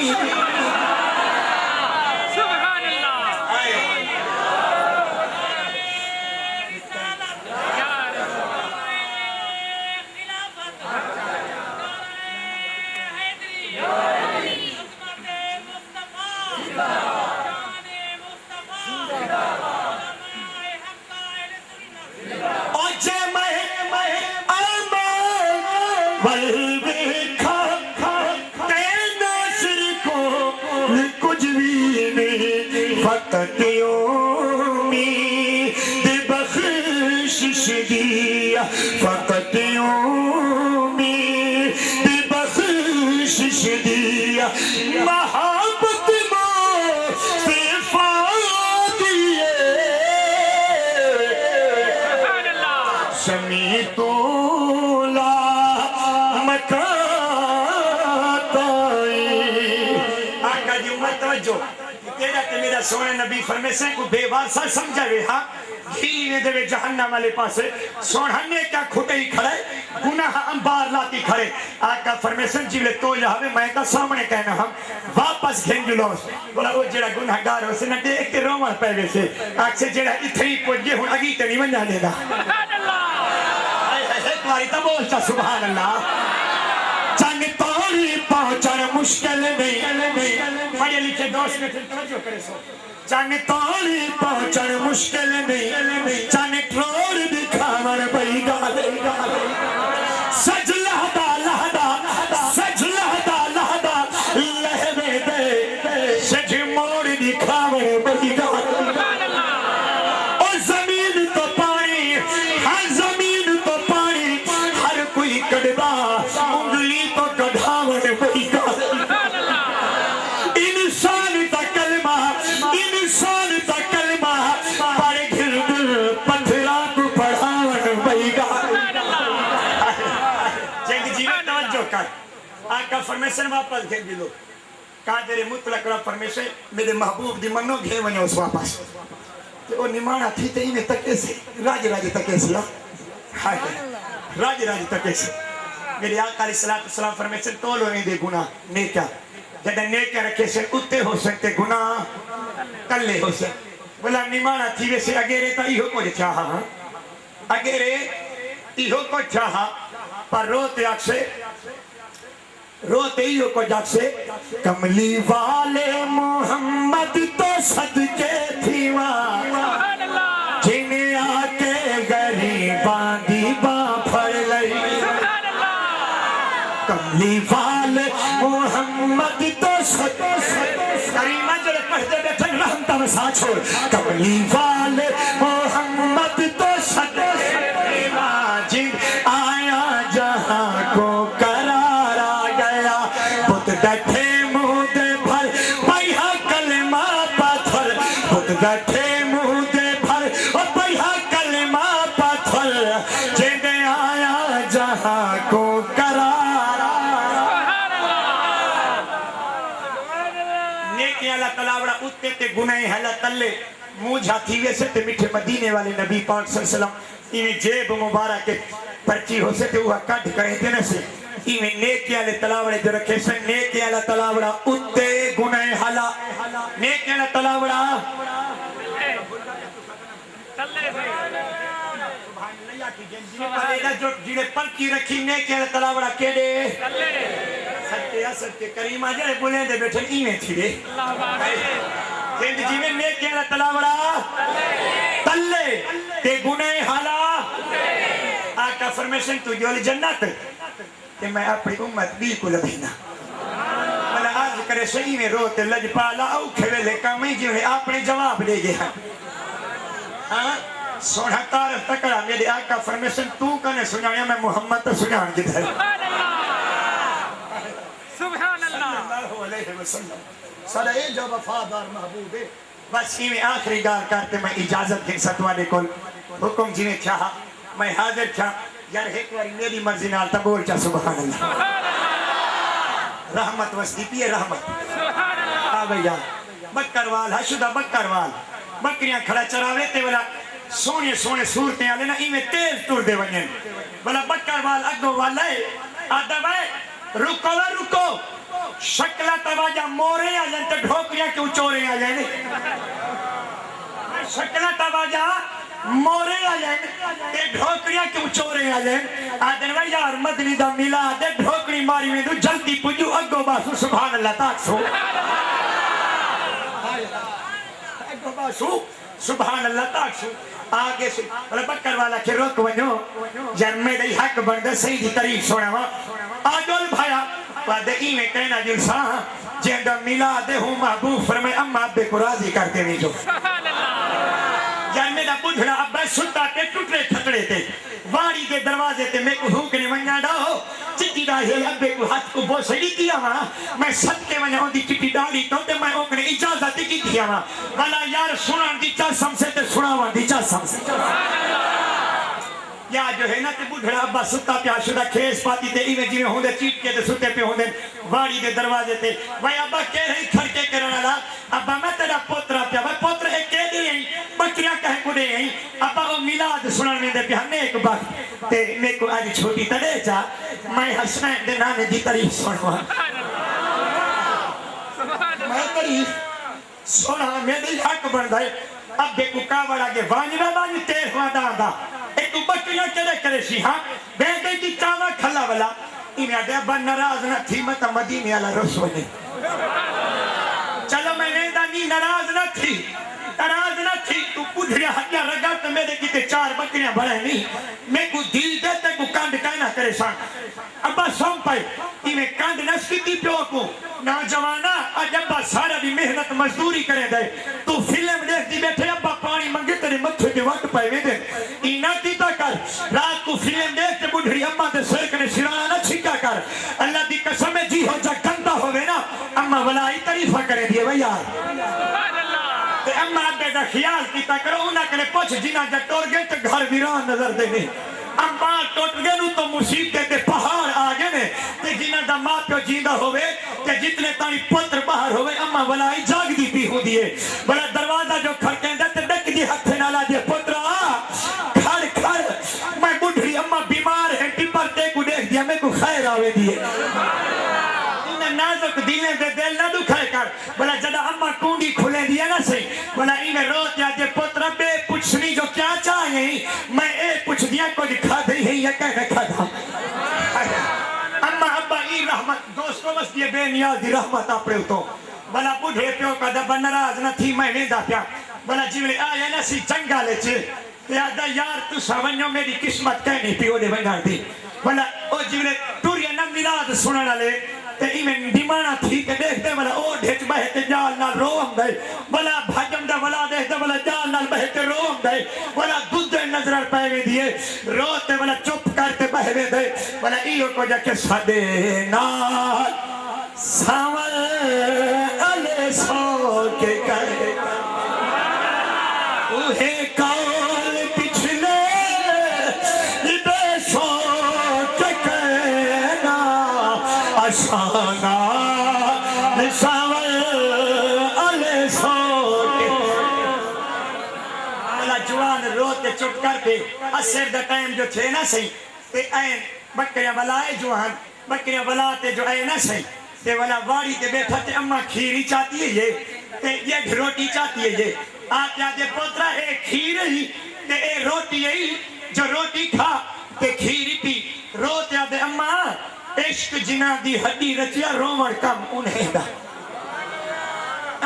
سبحان اللہ فقط امید بخشش دیا فقط امید بخشش دیا محبت سمیت لا مکاتائی آقا جی امت توجہ تیرا کہ میرا سونے نبی فرمے سے کو بے واسا سمجھا گئے ہاں گھینے دے جہنم والے پاسے سوڑھنے کا کھٹے ہی کھڑے گناہ انبار لاتی کھڑے آقا فرمے سے جیلے تو جہاں میں کا سامنے کہنا ہم واپس گھن جلو بولا وہ جڑا گناہ گار ہو سے نہ دیکھ کے رومہ پہلے سے آگ سے جڑا اتھری پوچھے ہوں اگی تنی من جانے دا تمہاری تب بولتا سبحان اللہ جنگ توڑی پہنچن مشکل نہیں پڑھے لکھے دوست میں پھر توجہ کرے سو جنگ توڑی پہنچن مشکل نہیں جنگ ٹرور دکھاور بھئی گالے سج لہدا لہدا سج لہدا لہدا لہدے دے سج موڑ دکھاور بھئی گالے اور زمین تو پانی ہر زمین تو پانی ہر کوئی کڑدا انگلی تو کڑھاور بھئی گالے انسان تا کلمہ پڑھ گرد پتھرا کو پڑھاون بھئی گالے جنگ جیوے توجہ کر آقا فرمیشن واپس گھر دلو قادر مطلق را فرمیشن میرے محبوب دی منو گھے ونیا اس واپس وہ نمانا تھی تے انہیں تکے سے راج تکے سے راج تکے سے میرے آقا علیہ السلام فرمیشن تولو نہیں دے گناہ نیکہ جدہ نیکہ رکھے سے اتے ہو سکتے گناہ کلے ہو سکتے بولا نمانا تھی ویسے اگیرے تا ایہو کو چاہا اگیرے ایہو کو چاہا پر روتے آگ سے روتے ایہو کو جاگ سے کملی والے محمد تو صدقے تھی وہاں جنہیں آکے غریباں دیباں پھڑ لئی کملی والے محمد تو صدقے کریمہ جلے پڑھتے بیٹھن رحمتہ مسا چھوڑ کملی والے محمد تو صدقے واجب آیا جہاں کو قرار آ گیا بت ڈٹھے منہ دے بھر پہا کلمہ پاتھر بت ڈٹھے منہ دے بھر پہا کلمہ پاتھر جدے آیا جہاں کو قرار نیکی اللہ تعالیٰ بڑا اتے تے گناہ حلہ تلے موجھا تھی ویسے تے میٹھے مدینے والے نبی پاک صلی اللہ علیہ وسلم انہیں جیب مبارک پرچی ہو سے تے وہ کٹ کرے تے نہ سے انہیں نیکی اللہ تعالیٰ بڑے جو رکھے سے نیکی اللہ تعالیٰ بڑا اتے گناہ حلہ نیکی اللہ تعالیٰ بڑا جنہیں پرچی رکھی نیکی اللہ تعالیٰ بڑا کیڑے صدقے کریمہ جائے بولیں دے بیٹھے ایمیں تھی دے زند جیویں نیکی اللہ تعالیٰ بڑا تلے تے گناہ حالا آقا فرمیشن تو جو جنت کہ میں اپنی امت بالکل ابھینا ملا آج کرے صحیح میں روتے لج پالا او کھویلے کامی جنہیں اپنے جواب دے گئے سونا تارف تکڑا میرے آقا فرمیشن تو کنے سنایا میں محمد تو سنان جدھر سبحان اللہ صلی اللہ علیہ وسلم صلی جو وفادار محبوب ہے بس ہی میں آخری گار کرتے میں اجازت کی ستوانے کو حکم جنہیں چاہا میں حاضر تھا یار ایک باری میری مرضی نال تبول چاہ سبحان اللہ رحمت وسطی پیے رحمت آبیا بکروال حشدہ بکروال بکریاں کھڑا چراوے تے والا سونے سونے صورتیں آلے نا ایمیں تیز ٹور دے ونین والا بکروال اگو والا ہے آدھا بھائی رکو شکلہ تواجہ مورے آ جائیں تو ڈھوکریاں کیوں چورے آ جائیں شکلہ تواجہ مورے آ جائیں تے ڈھوکریاں کیوں چورے آ جائیں آدھن بھائی یار مدنی دا ملا دے ڈھوکری ماری میں دو جلدی پجو اگو باسو سبحان اللہ تاک سو اگو باسو سبحان اللہ تاک سو آگے سے بکر والا کے روک ونو جن میں دئی حق بندہ سیدھی تاریخ سونا وا آدول بھایا وعدہ میں کہنا جلسا جندہ ملا دے ہوں محبوب فرمائے اما ابے کو راضی کرتے نہیں جو جان میرا بدھڑا ابا ستا تے ٹوٹے کھتڑے تے واری دے دروازے تے میں کو ہوکنے منیا ڈاؤ چٹی ڈاہی ابے کو ہاتھ کو بہت سڑی دیا ماں میں صدقے منیا ہوں دی چٹی ڈالی تو تے میں اوکنے اجازت کی دیا ماں والا یار سنان دی چا سمسے تے سناوان دی چا سمسے یا جو ہے نا تے بدھڑا ابا ستا پیا شدہ کھیس پاتی تے ایویں جی میں ہوں دے چیٹ کے تے ستے پہ ہوں دے واری دے دروازے تے وہی ابا کہہ رہی کھڑکے کرنا لا ابا میں تیرا پوترا پیا وہی پوتر ایک کہہ دی ہیں بکریاں کہیں کڑے ہیں ابا وہ میلاد سنن میں دے پیا نیک بات تے میں کو آج چھوٹی تڑے جا میں حسنین دے نانے دی تعریف سنوا میں تعریف سنا میں دے حق بن دائے اب دیکھو کاوڑا کے وانی میں وانی تیر ہوا دادا ایک تو بکریاں کرے کرے سی ہاں بیٹے کی چاوا کھلا والا انہیں آدھے ابا نراز نہ تھی مطا مدینے والا رسول نے چلو میں نے دانی نراز نہ تھی تو پودھڑیاں ہٹیاں رگا تو میرے کتے 4 بکریاں بڑھائیں نہیں میں کو دل دیتے کو کانڈ کائنا کرے سان ابا سوم پائے انہیں کانڈ نسکتی پیو کو نوجوانا آج ابا سارا بھی محنت مزدوری کرے دے تو فلم دیکھ دی بیٹھے ابا پانی منگے تیرے متھے کے وقت پائے میں دے اینا کیتا کر رات کو فلم دیکھ تے بڑھڑی اممہ دے سرکنے سرانا نہ چھکا کر اللہ دی قسم جی ہو جا گندہ ہوئے نا اممہ ولائی تعریفہ کرے دیئے بھائی یار تے اممہ ابے دا خیال کیتا کرو انہاں کنے پوچھ جنہ جا ٹور گئے تے گھر ویران نظر دے گئے اممہ ٹوٹ گئے نو تو مصیبت تے پہاڑ آگئے نے تے جنہ دا ماں پیو جیندہ ہوئے تے جتنے تانی پتر باہر ہوئے اممہ ولائی جاگ دی پی ہو دیئے بلا دروازہ جو کھڑکیں دے تے ڈک دی حق سے نالا دیئے پترہ کھڑ میں بڑھڑی اممہ بیمار ہے ٹپر تے کو دیکھ دیا میں کو خیر آوے دیئے نازک دیلیں دے دل نہ دکھائے کر بلا جدہ اممہ کونڈی کھلے دیا نا سی بلا انہیں روت یا دے پترہ بے پوچھنی جو کیا چاہیں میں اے پوچھ دیا کو دکھا دیں ہیں یا کہہ رکھا تھا اممہ ابا ای رحمت دوستوں بس دیئے بے نیاز دی رحمت اپنے تو بلا بڑھے پیو کا دبا نراز نہ تھی میں ویندہ پیا بلا جیوے آیا نا سی جنگا لے چھے پیادہ یار تو سوانیوں میری قسمت کہنی پیو دے بنگار دی بلا او جیوے ٹوریا نا میلاد سننا لے تے ایمیں دیمانا تھی کہ دیکھتے بلا او ڈھچ بہتے جال نال روم دے بلا بھجم دا بلا دیکھتے بلا جال نال بہتے روم دے بلا دودھ نظر پہوے دیئے روتے بلا چپ کرتے بہوے دے بلا ایو کو جا کے صدے نال سامل علی سو کے کہے اوہے کال پچھلے بے سو کے کہنا اشانا سامل علی سو کے بلا جوان روتے چپ کر کے اثر دا ٹائم جو تھے نا سی تے این بکریاں بلائے جوان بکریاں بلاتے جو اے نا سی تے والا واری تے بیٹھا تے اممہ کھیری چاہتی ہے یہ روٹی چاہتی ہے یہ آتے آتے پوترہ اے کھیر ہی تے اے روٹی ہے جو روٹی کھا تے کھیری پی روتے آتے اممہ عشق جنہ دی ہڈی رچیا رومر کم انہیں دا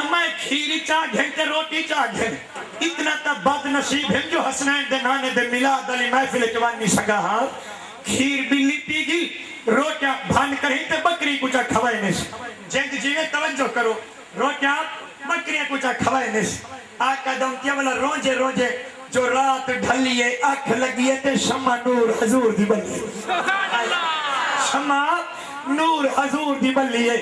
اممہ کھیری چاہ گھن تے روٹی چاہ گھن اتنا تا بد نصیب ہے جو حسنین دے نانے دے ملاد علی محفل چوانی سگا ہاں کھیر بھی لیتی گی روٹیاں بھان کریں تے بکری کچھا کھوائے نیس جنگ جیوے توجہ کرو روٹیاں بکریاں کچھا کھوائے نیس آقا دمتیا والا روجے روجے جو رات ڈھلیے اکھ لگیے تے شمع نور حضور دی بلیے شمع نور حضور دی بلیے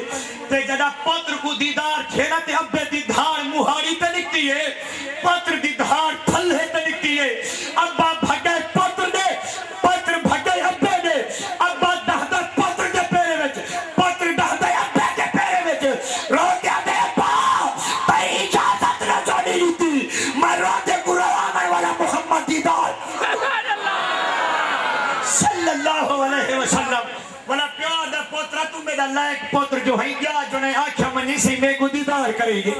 تے جدا پتر کو دیدار کھینا تے ابے دی دھار مہاری تے نکتی ہے پتر دی دھار تھلے تے نکتی ہے ابا بھگے پتر دے پتر بھگے ابے دے ابا دہدہ پتر دے پیرے وچ پتر دہدہ ابے دے پیرے وچ روتے دے ابا تائی اجازت نہ جوڑی لیتی میں روتے قرآن والا محمد دیدار صلی اللہ علیہ وسلم والا پیار دا پوترہ تو میرا لائق پوتر جو ہیں یا سی میں کو دیدار کرے گے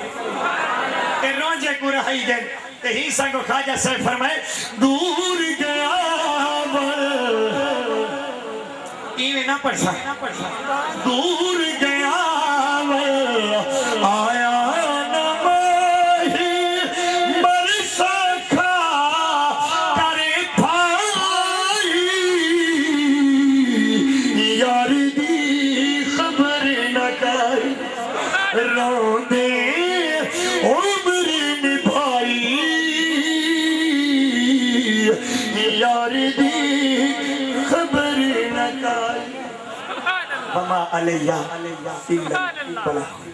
تے رونجے کو رہائی گئے تے ہی سنگو خواجہ صاحب فرمائے دور گیا ایویں نہ پڑھ سا دور گیا آیا وما علیہ الا البلاغ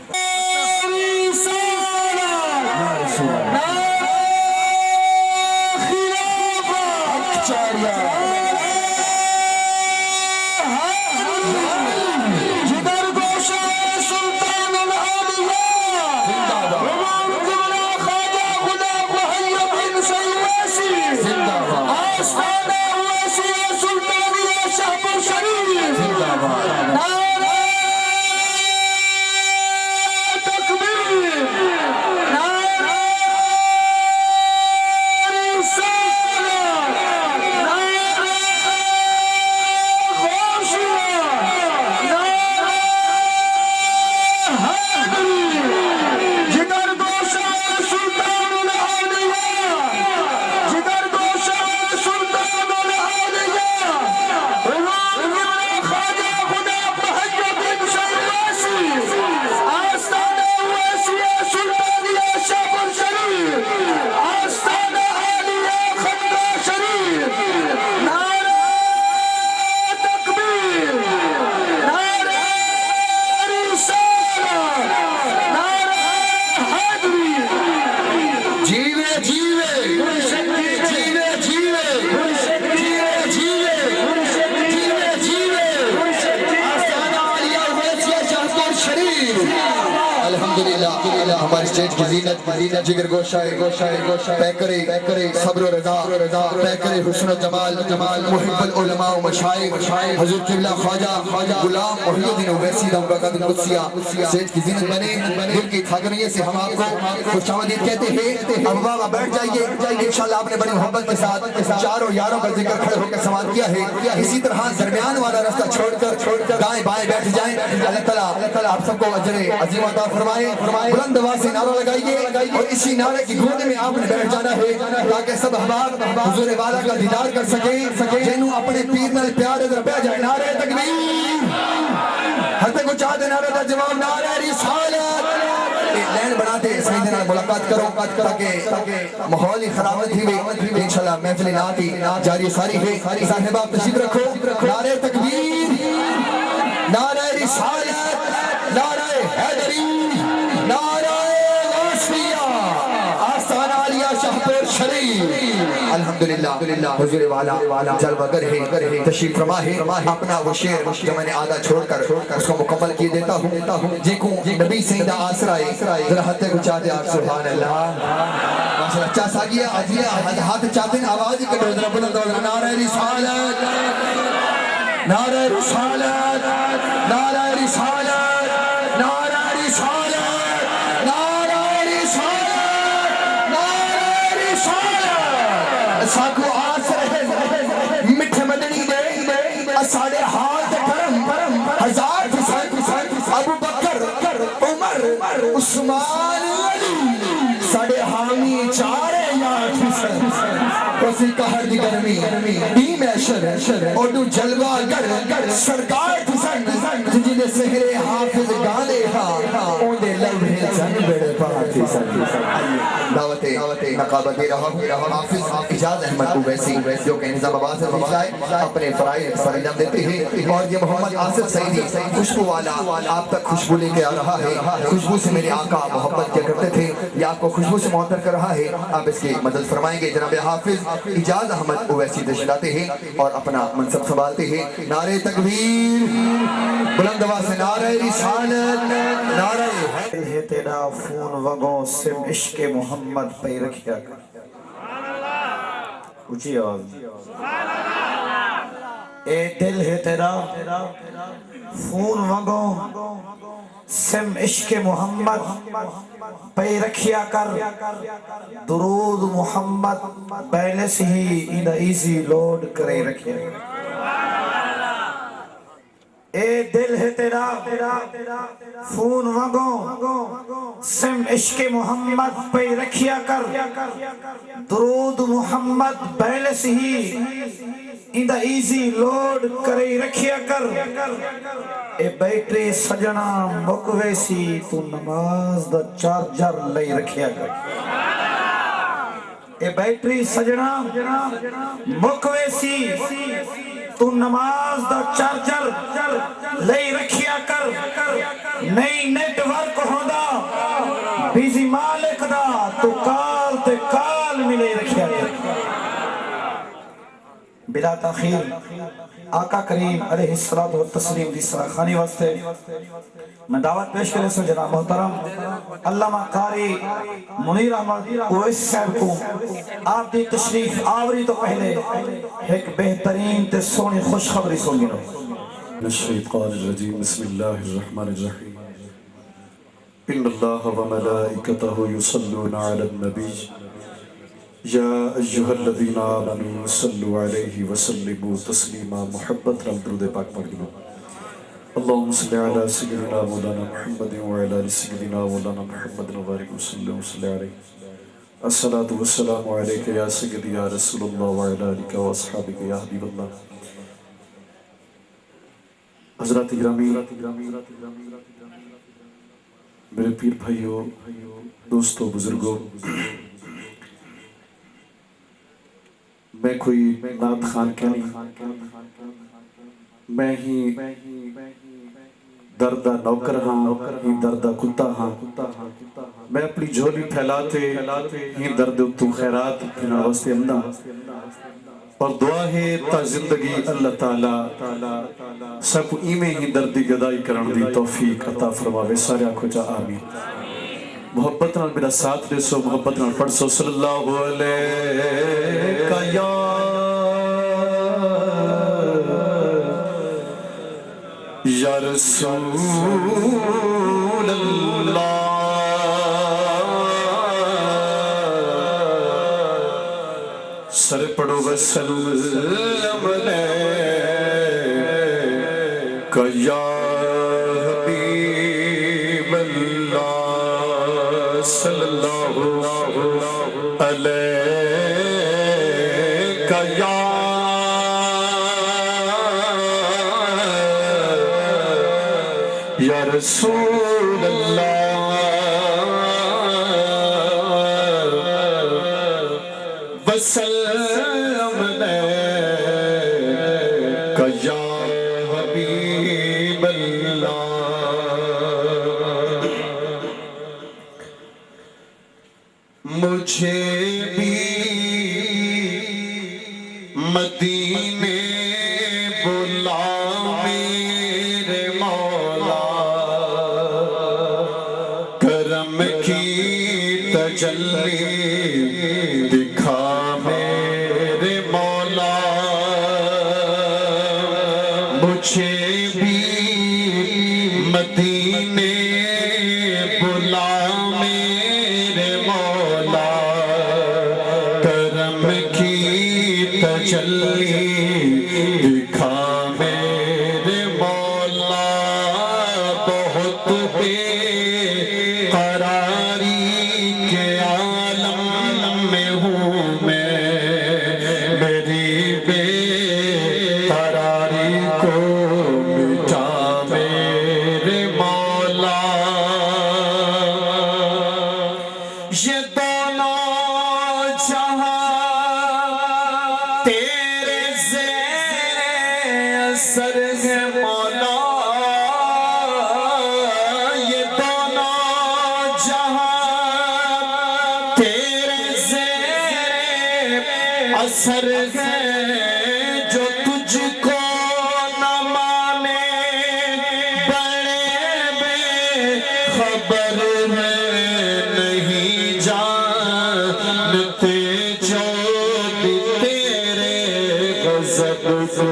ہماری اسٹیج کی زینت جگر گوشہ پیکرے صبر و رضا پیکرے حسن و جمال محب العلماء و مشائخ حضور قبلہ خواجہ غلام محی الدین اویسی دم برکات القدسیہ اسٹیج کی زینت بنے دل کی کھاگریے سے ہم آپ کو خوش آمدید کہتے ہیں اب بابا بیٹھ جائیے انشاءاللہ آپ نے بڑی محبت کے ساتھ چاروں یاروں کا ذکر کھڑے ہو کے سماعت کیا ہے اسی طرح درمیان والا رستہ چھوڑ کر دائیں بائیں بیٹھ جائیں اللہ تعالیٰ آپ سب کو اجر عظیم عطا فرمائے بلند آواز سے نعرہ لگائیے اور اسی نعرے کی گونج میں آپ نے بیٹھ جانا ہے تاکہ سب احباب حضور والا کا دیدار کر سکیں جنہوں اپنے پیر نال پیار ادھر پہ جائے نعرہ تکبیر ہر تک کو چاہتے نعرہ دا جواب نعرہ رسالت لین بناتے سیدنا ملاقات کرو تاکہ ماحول خراب تھی ہوئی انشاءاللہ محفل نعتی جاری ساری ہے صاحب آپ تشریف رکھو نعرہ تکبیر نعرہ رسالت نعرہ حیدری نعرہ غوثیہ آستانہ علیہ شہپور شریف الحمدللہ حضور والا جلوہ گر ہے تشریف فرما ہے اپنا وہ شعر جو میں نے آدھا چھوڑ کر اس کو مکمل کیے دیتا ہوں جی کو نبی سیدہ آسرائے ذرا ہاتھ کو چاہتے آپ سبحان اللہ ماشاءاللہ اچھا ساگیا عجیہ ہاتھ چاہتے ہیں آواز ہی کٹو ذرا بلند ہو نعرہ رسالت نعرہ رسالت نعرہ رسالت نعرہ رسالت نعرہ رسالت نعرہ رسالت ساکو آس رہے مٹھ مدنی دے ساڑے ہاتھ کرم ہزار فسن ابو بکر عمر عثمان علی ساڑے حامی چارے یاد فسن کوسی کہر دی گرمی ٹیم ایشر اوڈو جلوہ گر سرکار فسن جنہیں سہرے حافظ گانے اوندے لوہے زن بڑے پاک فسن دعوت نقابت دے رہا ہوں حافظ اجاز احمد اویسی جو کہ نظام آباد سے فضائے اپنے فرائض پر انجام دیتے ہیں اور یہ محمد آصف سعیدی خوشبو والا آپ تک خوشبو لے کے آ رہا ہے خوشبو سے میرے آقا محبت کیا کرتے تھے یہ آپ کو خوشبو سے معطر کر رہا ہے آپ اس کی مدد فرمائیں گے جناب حافظ اجاز احمد اویسی تشریفاتے ہیں اور اپنا منصب سنبھالتے ہیں نعرہ تکبیر بلند آواز سے نعرہ رسالت نعرہ دل ہے تیرا فون وگوں سم عشق محمد پہ رکھیا کر اونچی آواز اے دل ہے تیرا فون وگوں سم عشق محمد پہ رکھیا کر درود محمد بیلس ہی ایدہ ایزی لوڈ کرے رکھیا کر اے دل ہے تیرا فون وگوں سم عشق محمد پہ رکھیا کر درود محمد بیلس ہی ایندہ ایزی لوڈ کرے رکھیا کر اے بیٹری سجنا مکویسی تو نماز دا چارجر لئی رکھیا کر اے بیٹری سجنا مکویسی تو نماز دا چارجر لئی رکھیا کر نئی نیٹ ورک ہوندا بیزی مالک دا تو کال تے کال ملے رکھیا کر بلا تاخیر آقا کریم علیہ الصلوۃ والتسلیم دی سراخانی واسطے میں دعوت پیش کرے سو جناب محترم علامہ قاری منیر احمد اویس صاحب کو آپ دی تشریف آوری تو پہلے ایک بہترین تے سونی خوشخبری سنگی رو الشیطان الرجیم بسم اللہ الرحمن الرحیم ان اللہ وملائکتہ یصلون علی النبی یا ایہا الذین آمنوا صلوا علیہ وسلموا تسلیما محبت رل درود پاک پڑھ لو اللہم صلی علی سیدنا مولانا محمد وعلی آل سیدنا مولانا محمد وبارک وسلم صلی علیہ الصلاة والسلام علیکہ یا سیدی یا رسول اللہ وعلی آلک واصحابک یا حبیب اللہ حضرات گرامی میرے پیر بھائیوں دوستوں بزرگوں میں کوئی نعت خان کیا نہیں میں ہی دردہ نوکر ہاں ہی دردہ کتا ہاں میں اپنی جھولی پھیلاتے ہی درد تو خیرات پھینا واسطے اندہ اور دعا ہے تا زندگی اللہ تعالیٰ سب ایمیں ہی دردی گدائی کرن دی توفیق عطا فرماوے سارے آنکھو جا آمین محبت نال میرا ساتھ دے سو محبت نال پڑھ سو صلی اللہ علیہ یا رسول اللہ سر پڑھو وسلم علیکہ یا حبیب اللہ صلی اللہ علیکہ یا رسول اللہ وسلم علیکہ یا حبیب اللہ مجھے بھی مدینے بلا میرے مولا کرم کی تجلی دکھا میرے مولا مجھے بھی مدینے بلا میرے مولا کرم کی تجلی دکھا میرے مولا بہت بے قراری کے عالم میں ہوں میں میری بے قراری کو مٹا میرے مولا یہ دونوں جہاں تیرے زیر اثر ہے مولا یہ دونوں جہاں تیرے زیر اثر ہے جو تجھ کو نہ مانے بڑے بے خبر ہے نہیں جانتے جو بھی تیرے غضب کو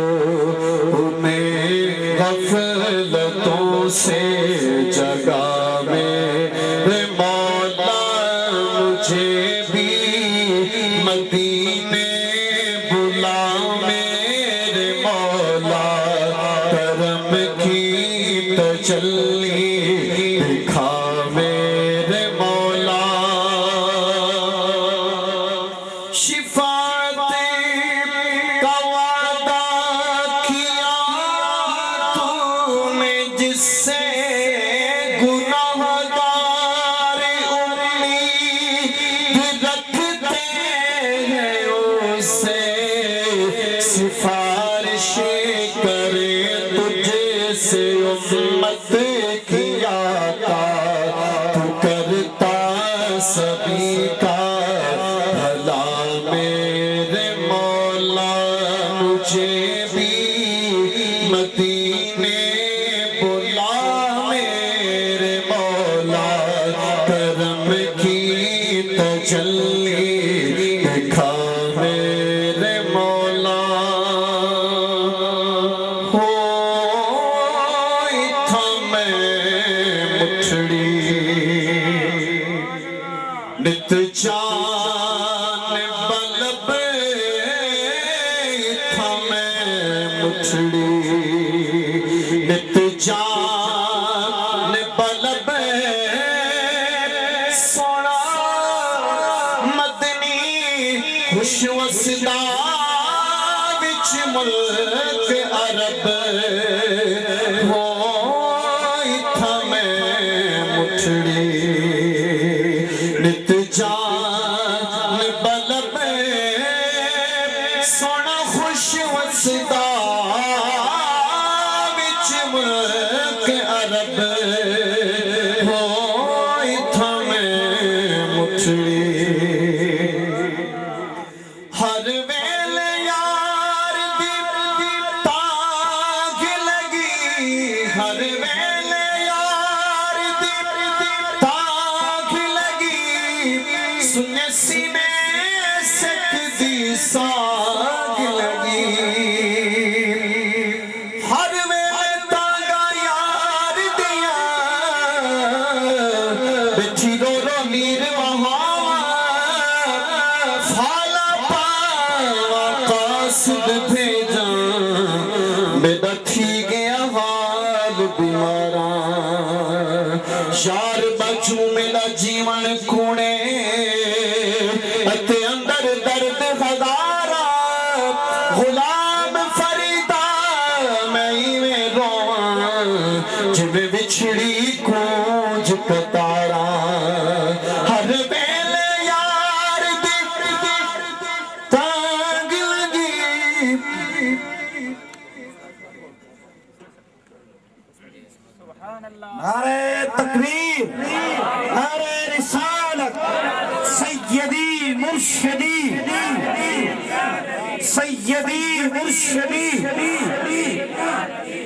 انہیں غفلتوں سے جگا تو کرتا سبھی کا بھلا میرے مولا مجھے بھی مدینے بلا میرے مولا کرم کی تجلی دکھا میرے مولا ہوئی تھا میں مٹھڑی نت جان بلب تھا میں مٹھڑی نت جان بلب سونا مدنی خوش وسدا وچ ملک عرب ہوئی تھا میں مٹھڑی نت جان بلب سونا خوش وسدا وچ ملک عرب ہوئی تھا میں مٹھڑی ہر ویل یار دی تاگ لگی ہر ویل یار دی تاگ لگی سنے سینے سکدی ساگ لگی ہر ویل تاگا یار دیا بچی رو رو نیر وہاں فالا پاوا قاصد بھیجا میرا تھی گیا حال بیماراں یار بچو میرا جیون کونے اتے اندر درد ہزارا غلام فریدا میں میں رواں جب بچھڑی کونج کتارا ہر بیل یار دی تاگ لگی نعرہ تکبیر نعرہ رسالت سیدی مرشدی سیدی مرشدی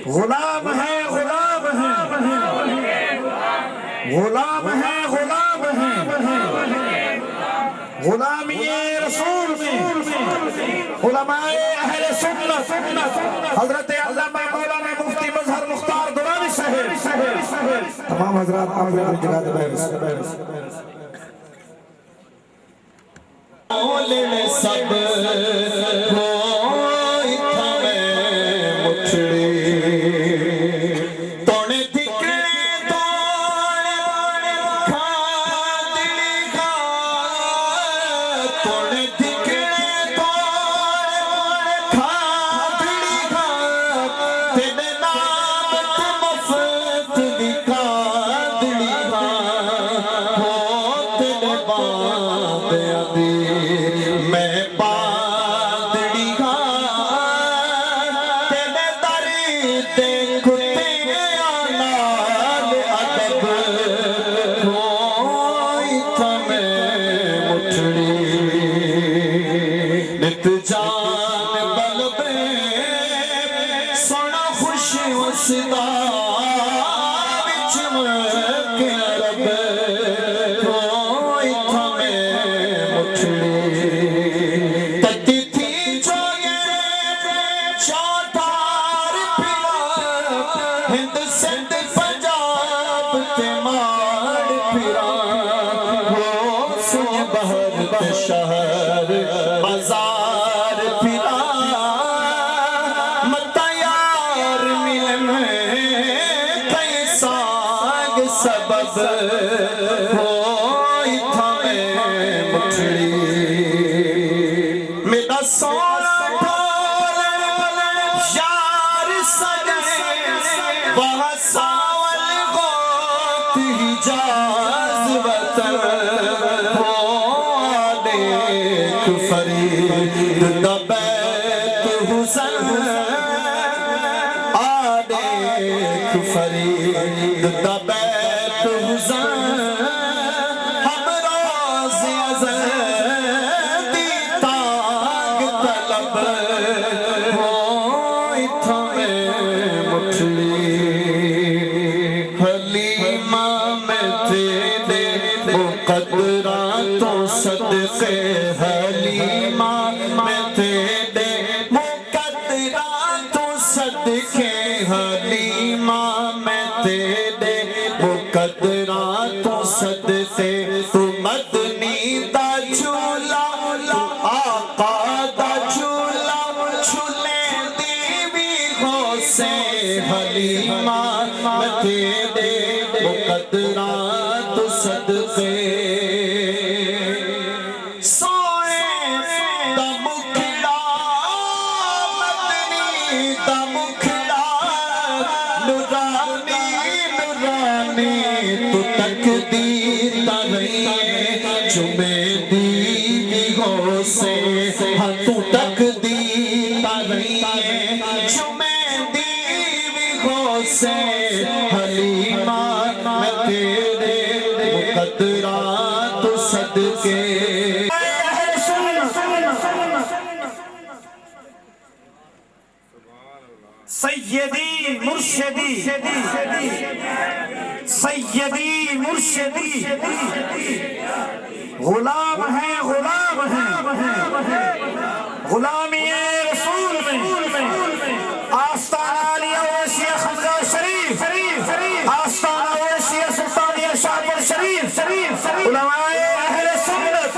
غلام ہے غلام ہے غلام ہے غلام ہے غلامی رسول میں علماء اہل سنت حضرت علامہ مولانا مفتی مظہر مختار درانی صاحب تمام حضرات آپ لوگ جگہ دے مولے میں سب ہوئی تھا میں مٹھڑی تونے دکھے تونے کھادڑی گا تونے دکھے تونے کھادڑی گا تیرے نام تے مفت دی کھادڑی گا ہو تیرے باندیاں دی میں باندڑی گا تیرے داری تے کھتے آنال ادب ہوئی تھا میں مٹھڑی نت جان بلب سونا خوش وسدا وچ ملک عرب ہوئی تھا میں مٹھڑی تتی تھی جو یہ چوتار پھرا ہند سندھ پنجاب تے ماڑ پھرا وہ سن بہر تے شہر بازار پھرا متا یار ملن کئی ساگ سبب ہوئی تھا میں مٹھڑی میرا سونا ڈھول یار سجے وہاں ساول غوت حجاز وطن ہو دیکھ فرید دا بیت حسن آ دیکھ فرید دا بیت حسن تیرے مقدرہ تو صدقے حلیمہ میں تیرے مقدرہ تو صدقے حلیمہ میں تیرے مقدرہ تو صدقے تو مدنی دا جھولا آقا دا جھولا جھولے دیوی ہو سے حلیمہ میں تیرے مقدرات صدقے سوئے دا مکھڑا مدنی دا مکھڑا نورانی نورانی تو تقدیر دا رہی ہے جمعے دیوی ہو سے ہاں تو تقدیر دا رہی ہے جمعے دیوی ہو سے حلیمہ میں تیرے مقدرات صدقے سیدی مرشدی سیدی مرشدی غلام ہیں غلامی رسول میں آستانہ علی اویسی خمزہ شریف آستانہ اویسی سلطانیہ شاہپور شریف علماء اہل سنت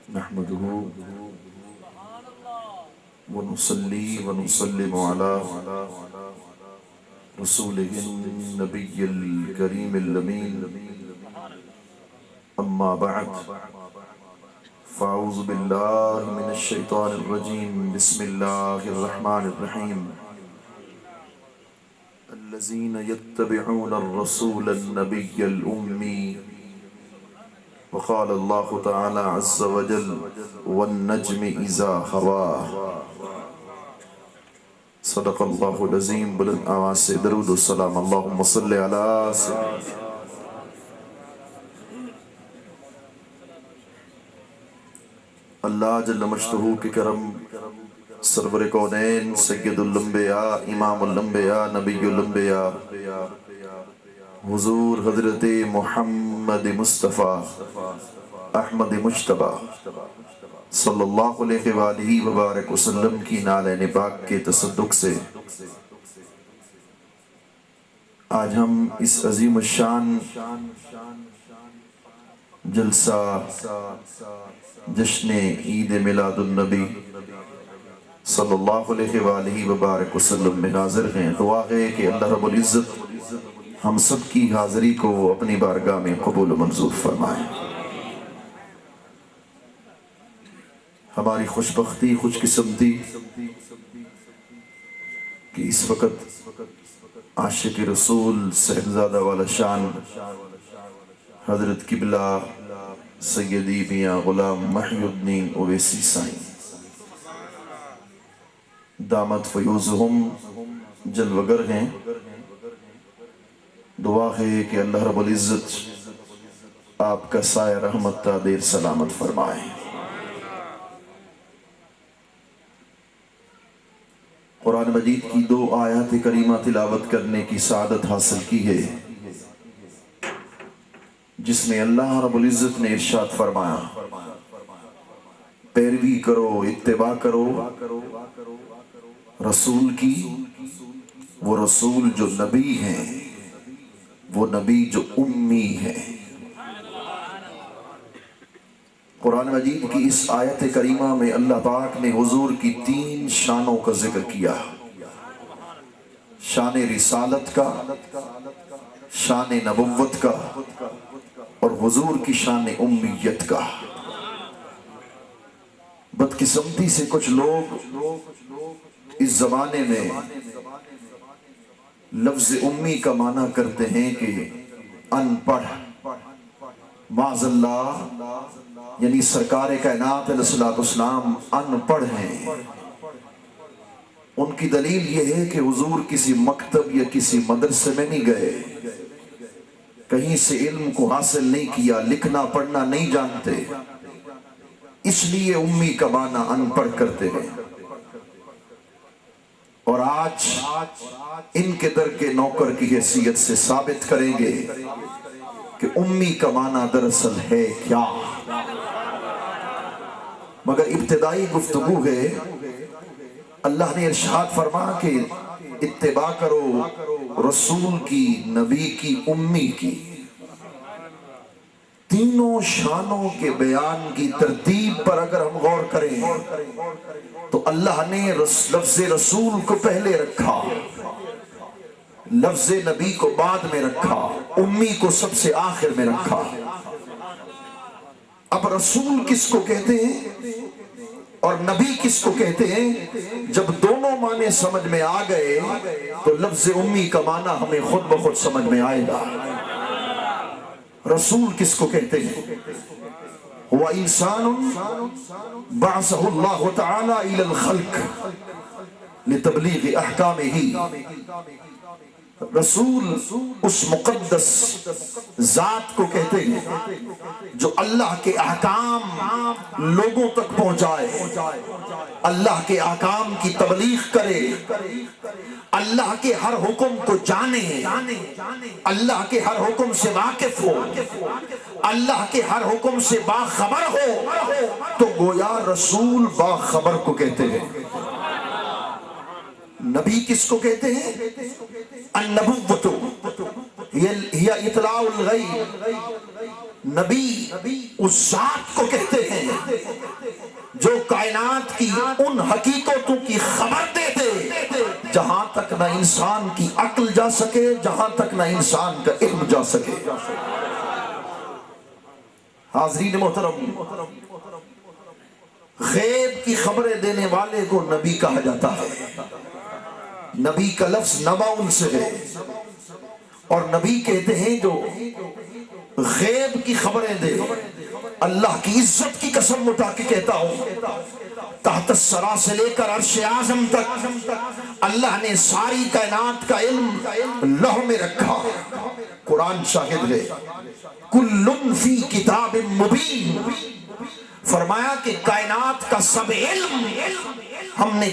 نحمده ونصلي ونسلم على رسوله النبي الكريم الأمين أما بعد فأعوذ بالله من الشيطان الرجيم بسم الله الرحمن الرحيم الذين يتبعون الرسول النبي الأمي وقال الله تعالى عز وجل والنجم إذا هوى صدق الله العظيم بلند آواز سے درود و سلام اللهم صل على اللہ جل مجدہ کے کرم سرور کونین سید الانبیاء امام الانبیاء نبی الانبیاء حضور حضرت محمد مصطفیٰ احمد مجتبیٰ صلی اللہ علیہ وآلہ وبارک وسلم کی نالین پاک کے تصدق سے آج ہم اس عظیم الشان جلسہ جشن عید میلاد النبی صلی اللہ علیہ وآلہ وبارک وسلم میں حاضر ہیں دعا ہے کہ اللہ رب العزت ہم سب کی حاضری کو اپنی بارگاہ میں قبول و منظور فرمائے ہماری خوش بختی خوش قسمتی کہ اس وقت عاشق رسول صاحبزادہ والا شان حضرت قبلہ سیدی میاں غلام محی الدین اویسی سائیں دامت فیوزہم جلوگر ہیں دعا ہے کہ اللہ رب العزت آپ کا سایہ رحمت تا دیر سلامت فرمائے قرآن مجید کی 2 آیات کریمہ تلاوت کرنے کی سعادت حاصل کی ہے جس میں اللہ رب العزت نے ارشاد فرمایا پیروی کرو اتباع کرو رسول کی وہ رسول جو نبی ہیں وہ نبی جو امی ہے قرآن مجید کی اس آیت کریمہ میں اللہ پاک نے حضور کی 3 شانوں کا ذکر کیا شان رسالت کا شان نبوت کا اور حضور کی شان امیت کا بدقسمتی سے کچھ لوگ اس زمانے میں لفظ امی کا معنی کرتے ہیں کہ ان پڑھ معاذ اللہ یعنی سرکار کائنات علیہ السلام ان پڑھ ہیں، ان کی دلیل یہ ہے کہ حضور کسی مکتب یا کسی مدرسے میں نہیں گئے، کہیں سے علم کو حاصل نہیں کیا، لکھنا پڑھنا نہیں جانتے، اس لیے امی کا معنی ان پڑھ کرتے ہیں۔ اور آج ان کے در کے نوکر کی حیثیت سے ثابت کریں گے کہ امی کا معنی دراصل ہے کیا۔ مگر ابتدائی گفتگو ہے، اللہ نے ارشاد فرمایا کہ اتباع کرو رسول کی، نبی کی، امی کی۔ تینوں شانوں کے بیان کی ترتیب پر اگر ہم غور کریں تو اللہ نے لفظ رسول کو پہلے رکھا، لفظ نبی کو بعد میں رکھا، امی کو سب سے آخر میں رکھا۔ اب رسول کس کو کہتے ہیں اور نبی کس کو کہتے ہیں؟ جب دونوں معنی سمجھ میں آ گئے تو لفظ امی کا معنی ہمیں خود بخود سمجھ میں آئے گا۔ رسول کس کو کہتے ہیں؟ هو انسان بعثه الله تعالی الى الخلق لتبلیغ احکامہ۔ رسول اس مقدس ذات کو کہتے ہیں جو اللہ کے احکام لوگوں تک پہنچائے، اللہ کے احکام کی تبلیغ کرے، اللہ کے ہر حکم کو جانے، اللہ کے ہر حکم سے واقف ہو، اللہ کے ہر حکم سے باخبر ہو، تو گویا رسول باخبر کو کہتے ہیں۔ نبی کس کو کہتے ہیں؟ النبوۃ ہی اطلاع الغیب۔ نبی اس ذات کو کہتے ہیں جو کائنات کی ان حقیقتوں کی خبر دیتے جہاں تک نہ انسان کی عقل جا سکے، جہاں تک نہ انسان کا علم جا سکے۔ حاضرین محترم، غیب کی خبریں دینے والے کو نبی کہا جاتا ہے۔ نبی کا لفظ نباؤن سے ہے، اور نبی کہتے ہیں جو غیب کی خبریں دے۔ اللہ کی عزت کی قسم اٹھا کے کہتا ہوں، تحت الثری سے لے کر عرش اعظم تک اللہ نے ساری کائنات کا علم لوح میں رکھا۔ قرآن شاہد ہے، کل فی کتاب مبین۔ فرمایا کہ کائنات کا سب علم ہم نے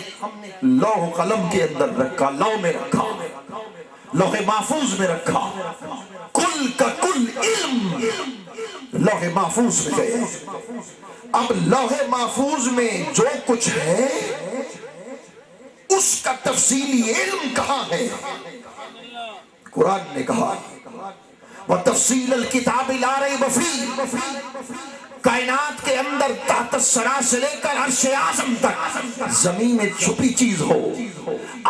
لوح قلم کے اندر رکھا، لوح میں رکھا، لوح محفوظ میں رکھا۔ کل کا کل علم لوح محفوظ میں گئے۔ اب لوح محفوظ میں جو کچھ ہے اس کا تفصیلی علم کہاں ہے؟ قرآن نے کہا وَتَفْصِيلَ الْكِتَابِ لَا رَيْبَ فِيهِ۔ کائنات کے اندر تحت الثری سے لے کر عرش اعظم تک، زمین میں چھپی چیز ہو،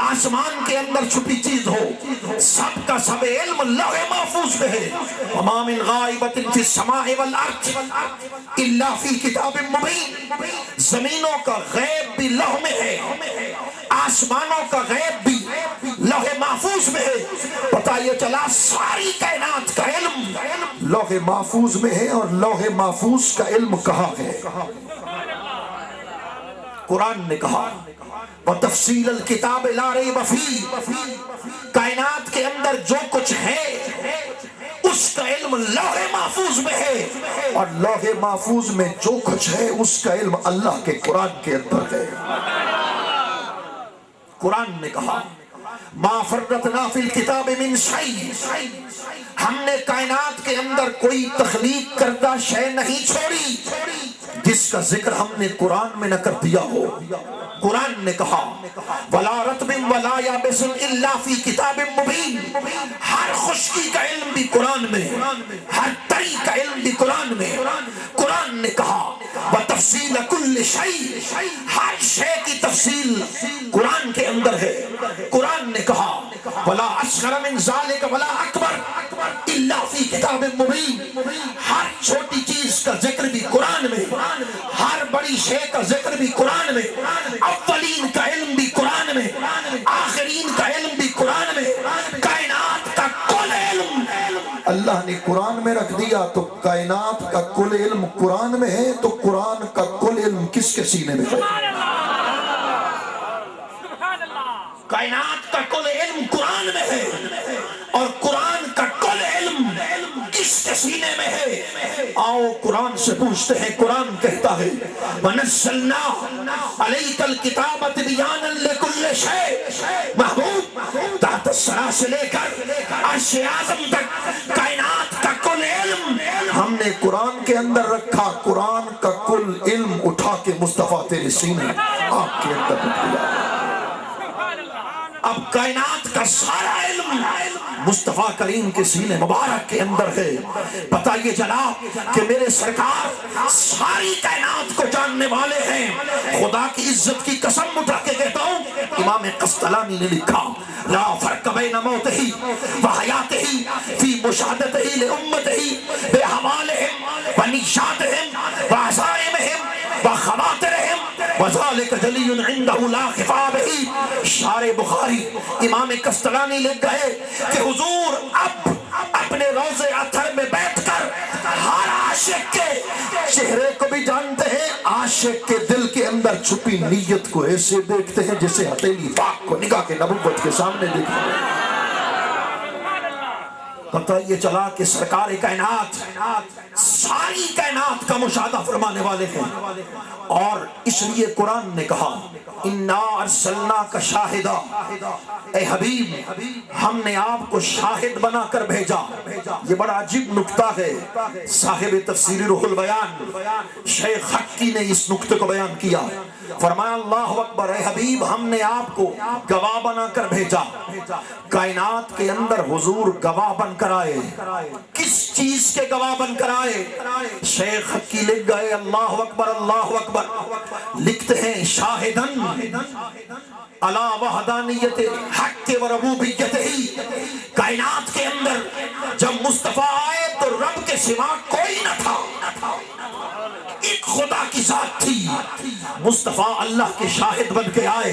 آسمان کے اندر چھپی چیز ہو، سب کا سب علم لوح محفوظ میں ہے۔ وَمَا مِنْ غَائِبَةٍ فِي السَّمَاءِ وَالْأَرْضِ إِلَّا فِي كِتَابٍ مُبِينٍ۔ زمینوں کا غیب بھی لوح میں ہے، آسمانوں کا غیب بھی لوح محفوظ میں ہے۔ پتہ یہ چلا ساری کائنات کا علم لوح محفوظ میں ہے، اور لوح محفوظ کا علم کہاں ہے؟ قرآن نے کہا وَتَفْصِيلَ الْكِتَابِ لَا رَيْبَ فِيهِ۔ کائنات کے اندر جو کچھ ہے اس کا علم لوح محفوظ میں ہے، اور لوح محفوظ میں جو کچھ ہے اس کا علم اللہ کے قرآن کے اندر ہے۔ قرآن نے کہا ما فرطنا فی الکتاب من شیء۔ ہم نے کائنات کے اندر کوئی تخلیق کردہ شے نہیں چھوڑی جس کا ذکر ہم نے قرآن میں نہ کر دیا ہو۔ قرآن نے کہا وَلَا رَطْبٍ وَلَا يَابِسٍ إِلَّا فِي كِتَابٍ مُبِينٍ۔ ہر خشکی کا علم بھی قرآن میں، ہر تری کا علم بھی قرآن میں۔ قرآن نے کہا وَتَفْصِيلَ كُلِّ شَيْءٍ۔ ہر شے کی تفصیل قرآن کے اندر ہے۔ قرآن نے کہا وَلَا أَصْغَرَ مِنْ ذَلِكَ وَلَا أَكْبَرَ إِلَّا فِي كِتَابٍ مُبِينٍ۔ ہر چھوٹی چیز کا ذکر بھی قرآن میں، ہر بڑی شے کا ذکر بھی قرآن میں۔ اولین کا علم بھی قرآن میں، آخرین کا علم بھی قرآن میں۔ کائنات کا کل علم اللہ نے قرآن میں رکھ دیا تو کائنات کا کل علم قرآن میں ہے، تو قرآن کا کل علم کس کے سینے میں ہے؟ کائنات کا کل علم قرآن میں ہے اور قرآن کا کل علم کس کے سینے میں ہے؟ آؤ قرآن سے پوچھتے ہیں۔ قرآن کہتا ہے وَنَزَّلْنَا عَلَيْكَ الْكِتَابَ تِبْيَانًا لِكُلِّ شَيْءٍ، محبوب تحت الثری سے لے کر عرش اعظم تک کائنات کا کل علم ہم نے قرآن کے اندر رکھا۔ قرآن کا کل علم اٹھا کے مصطفیٰ تیرے سینے آپ کے اندر رکھ دیا۔ اب کائنات کا سارا علم مصطفیٰ کریم کے سینے مبارک کے اندر ہے۔ پتہ یہ چلا کہ میرے سرکار ساری کائنات کو جاننے والے ہیں۔ خدا کی عزت کی قسم اٹھا کے کہتا ہوں، امام قسطلانی نے لکھا لا فرق بین موتہ وحیاتہ فی مشاہدتہ لامتہ بأحوالہم ونیاتہم وعزائمہم وخواطرہم وذالک جلی عندہ لا خفا بہ۔ شارح بخاری امام قسطلانی لکھ گئے کہ حضور اب اپنے روضے اطہر میں بیٹھ کر ہر عاشق کے چہرے کو بھی جانتے ہیں، عاشق کے دل کے اندر چھپی نیت کو ایسے دیکھتے ہیں جیسے ہتھیلی پاک کو نگاہ کے نبوت کے سامنے دیکھتے ہیں۔ پتہ یہ چلا کہ سرکار کائنات ساری کائنات کا مشاہدہ فرمانے والے ہیں، اور اس لیے قرآن نے کہا انا ارسلناک شاہدا، اے حبیب ہم نے آپ کو شاہد بنا کر بھیجا۔ یہ بڑا عجیب نکتہ ہے، صاحب تفسیر روح البیان شیخ حقی نے اس نکتے کو بیان کیا۔ فرمایا اللہ اکبر، اے حبیب ہم نے آپ کو گواہ بنا کر بھیجا۔ کائنات کے اندر حضور گواہ بن کر آئے، کس چیز کے گواہ بن کر آئے؟ شیخ حقی لکھ گئے اللہ اکبر اللہ اکبر، لکھتے ہیں شاہدن علی وحدانیت حق و ربوبیتہ۔ کائنات کے اندر جب مصطفیٰ آئے تو رب کے سوا کوئی نہ تھا، ایک خدا کی ذات تھی۔ مصطفیٰ اللہ کے شاہد بن کے آئے،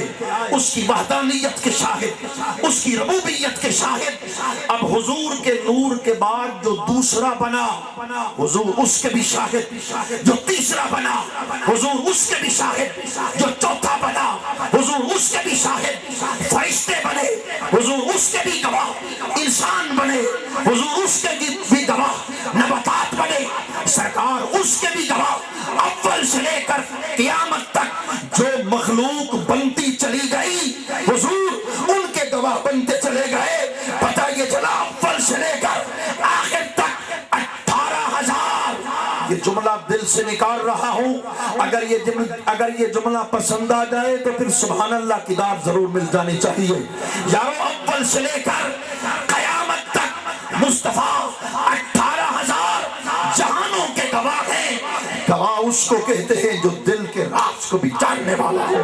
اس کی وحدانیت کے شاہد، اس کی ربوبیت کے شاہد۔ اب حضور کے نور کے بعد جو دوسرا بنا حضور اس کے بھی شاہد، جو تیسرا بنا حضور اس کے بھی شاہد، جو چوتھا بنا حضور اس کے بھی شاہد، فرشتے بنے حضور اس کے بھی گواہ، انسان بنے حضور اس کے بھی گواہ، نباتات بنے سرکار اس کے بھی گواہ۔ اول سے لے کر قیامت تک جو مخلوق بنتی چلی گئی حضور ان کے گواہ بنتے چلے گئے۔ پتہ یہ چلا اول سے لے کر آخر تک 18,000۔ یہ جملہ دل سے نکال رہا ہوں، اگر یہ جملہ پسند آ جائے تو پھر سبحان اللہ کی داد ضرور مل جانی چاہیے۔ یارو اول سے لے کر قیامت تک مصطفیٰ 18,000 جہانوں کے گواہ ہیں۔ گواہ اس کو کہتے ہیں جو دل کے راز کو بھی جاننے والا ہو،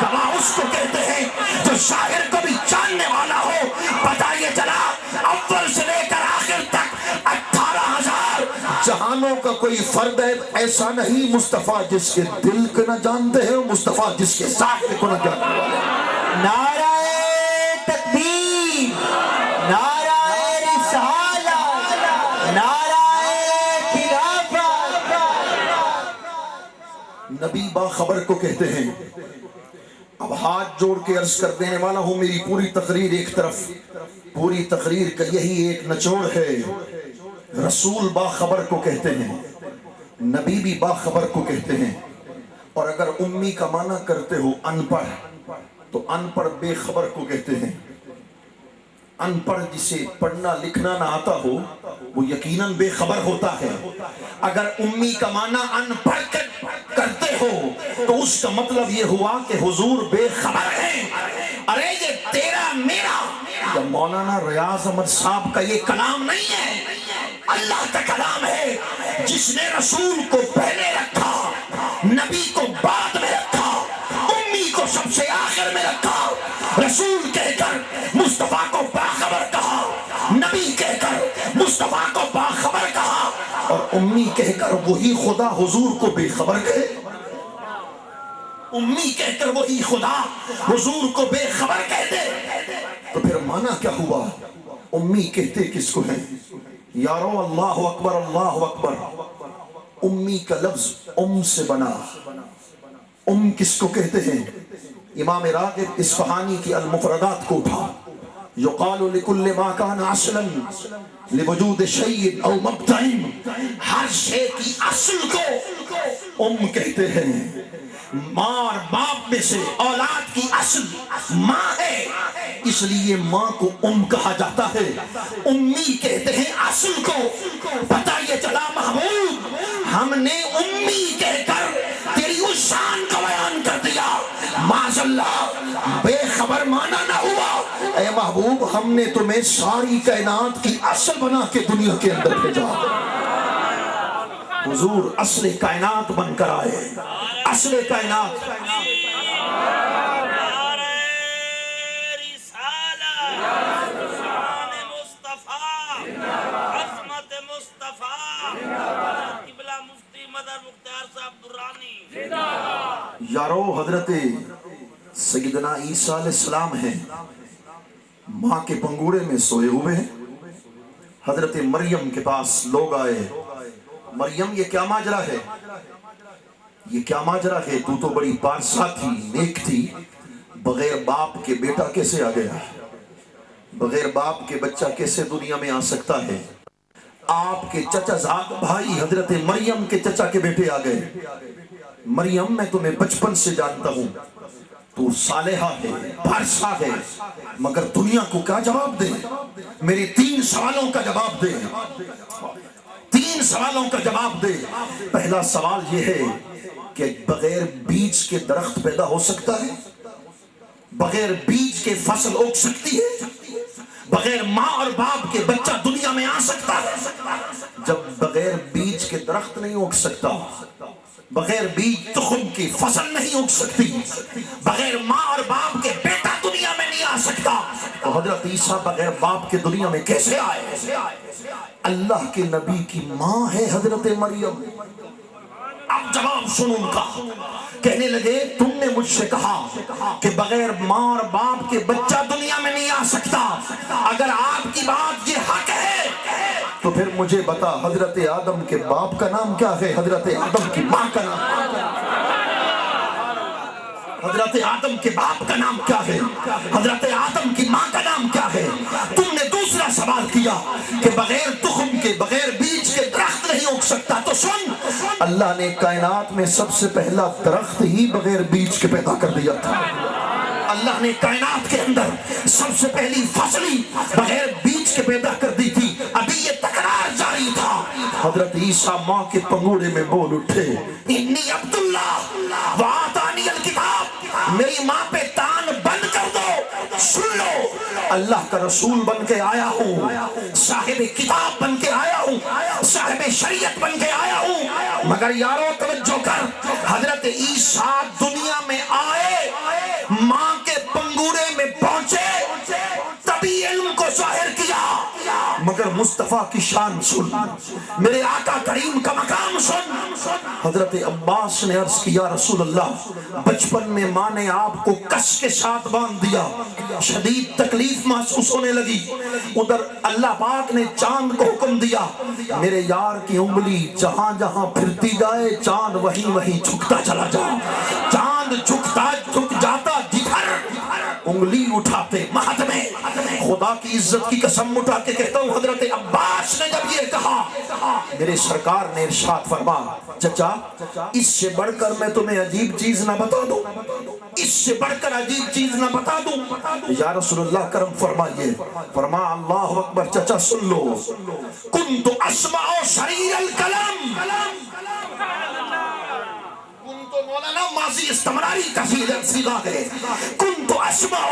گواہ اس کو کہتے ہیں جو شاعر کو بھی جاننے والا ہو۔ پتہ یہ چلا اول سے لے کر آخر تک 18,000 جہانوں کا کوئی فرد ہے ایسا نہیں مصطفیٰ جس کے دل کو نہ جانتے ہیں، مصطفیٰ جس کے ذات کو نہ جانتے ہیں۔ نعرہ تکبیر، نعرہ رسالت، نعرہ خلافت۔ نبی باخبر کو کہتے ہیں۔ اب ہاتھ جوڑ کے عرض کر دینے والا ہوں، میری پوری تقریر ایک طرف، پوری تقریر کا یہی ایک نچوڑ ہے۔ رسول باخبر کو کہتے ہیں، نبی بھی باخبر کو کہتے ہیں، اور اگر امی کا معنی کرتے ہو ان پڑھ تو ان پڑھ بے خبر کو کہتے ہیں۔ ان پڑھ جسے پڑھنا لکھنا نہ آتا ہو وہ یقیناً بے خبر ہوتا ہے۔ اگر امی کا معنی ان پڑھ کرتے ہو تو اس کا مطلب یہ ہوا کہ حضور بے خبر ہیں۔ ارے یہ تیرا میرا یا مولانا ریاض احمد صاحب کا یہ کلام نہیں ہے، اللہ کا کلام ہے جس نے رسول کو پہلے رکھا، نبی کو بعد میں رکھا، امی کو سب سے آخر میں رکھا، رسول کہہ کر مصطفیٰ کو باخبر کہا، نبی کہہ کر مصطفیٰ کو باخبر کہا، اور امی کہہ کر وہی خدا حضور کو بے خبر کہے۔ امی کہہ کر وہی خدا حضور کو بے خبر کہہ دے تو پھر معنی کیا ہوا؟ امی کہتے کس کو ہیں؟ یارو اللہ اکبر اللہ اکبر. امی کا لفظ ام سے بنا. ام کس کو کہتے ہیں؟ امام راغب اصفہانی کی المفردات کو اٹھا. یقال لکل ما کان اصلا لوجود شیء او مبدع. ہر شے کی اصل کو ام کہتے ہیں. ماں اور باپ میں سے اولاد کی اصل ماں ہے، اس لیے ماں کو ام کہا جاتا ہے. امی کہتے ہیں اصل کو. پتہ یہ چلا محبوب، ہم نے امی کہہ کر تیری اس شان کا بیان کر دیا، معاذ اللہ بے خبر مانا نہ ہوا. اے محبوب، ہم نے تمہیں ساری کائنات کی اصل بنا کے دنیا کے اندر بھیجا. حضور اصل کائنات بن کر آئے. اصل کائنات. یارو حضرت سیدنا عیسیٰ علیہ السلام ہیں، ماں کے پنگوڑے میں سوئے ہوئے ہیں. حضرت مریم کے پاس لوگ آئے. مریم یہ کیا ماجرا ہے؟ یہ کیا ماجرا ہے؟ تو تو بڑی پارسا تھی، نیک تھی، بغیر باپ کے بیٹا کیسے آ گیا؟ بغیر باپ کے بچہ کیسے دنیا میں آ سکتا ہے؟ آپ کے چچا زاد بھائی حضرت مریم کے چچا کے بیٹے آ گئے. مریم میں تمہیں بچپن سے جانتا ہوں، تو صالحہ ہے، پارسا ہے، مگر دنیا کو کیا جواب دے؟ میرے 3 سوالوں کا جواب دے. 3 سوالوں کا جواب دے. پہلا سوال یہ ہے کہ بغیر بیج کے درخت پیدا ہو سکتا ہے؟ بغیر بیج کے فصل اگ سکتی ہے؟ بغیر ماں اور باپ کے بچہ دنیا میں آ سکتا ہے؟ جب بغیر بیج کے درخت نہیں اگ سکتا، بغیر بیج تخم کی فصل نہیں اگ سکتی، بغیر ماں اور باپ کے بیٹا دنیا میں نہیں آ سکتا، تو حضرت عیسیٰ بغیر باپ کے دنیا میں کیسے آئے؟ اللہ کے نبی کی ماں ہے حضرت مریم. اب جواب سن ان کا. کہنے لگے تم نے مجھ سے کہا کہ بغیر ماں اور باپ کے بچہ دنیا میں نہیں آ سکتا. اگر آپ کی بات یہ حق ہے تو پھر مجھے بتا حضرت آدم کے باپ کا نام کیا ہے، حضرت آدم کی ماں کا نام، حضرت آدم کے باپ کا نام کیا ہے، حضرت آدم کی ماں کا نام کیا ہے. تم نے دوسرا سوال کیا کہ بغیر تخم کے، بغیر بیج کے درخت نہیں اگ سکتا. تو سن، اللہ نے کائنات میں سب سے پہلا درخت ہی بغیر بیج کے پیدا کر دیا تھا. اللہ نے کائنات کے اندر سب سے پہلی فصلی بغیر بیج کے پیدا کر دی تھی. ابھی یہ تکرار جاری تھا. حضرت عیسیٰ ماں کے پنگوڑے میں بول اٹھے، انی عبداللہ وآتانی الکتاب. میری ماں پہ تان بند کر دو. سن لو، اللہ کا رسول بن کے آیا ہوں، صاحب کتاب بن کے آیا ہوں، صاحب شریعت بن کے آیا ہوں. مگر یارو توجہ کر، حضرت عیسیٰ دنیا میں آئے، ماں کے پنگوڑے میں پہنچے، تبھی علم کو ظاہر کیا. مگر مصطفیٰ کی شان سن، میرے آقا کریم کا مقام سن. حضرت عباس نے عرض کیا رسول اللہ، بچپن میں ماں نے آپ کو کس کے ساتھ باندھ دیا، شدید تکلیف محسوس ہونے لگی. ادھر اللہ پاک نے چاند کو حکم دیا، میرے یار کی انگلی جہاں جہاں پھرتی جائے چاند وہیں وہیں جھکتا چلا جا. چاند جھکتا جھک جاتا جدھر انگلی اٹھاتے مہد میں. خدا کی عزت کی قسم اٹھا کے کہتا ہوں، حضرت عباس نے جب یہ کہا، میرے سرکار نے ارشاد فرما، چچا اس سے بڑھ کر میں تمہیں عجیب چیز نہ بتا دوں، اس سے بڑھ کر عجیب چیز نہ بتا دوں. یا رسول اللہ کرم فرمائیے. فرما اللہ اکبر. چچا سن لو، کنت اسمع شریر الکلام. مولانا ماضی استمراری کا صیغہ ہے. کنت اسمع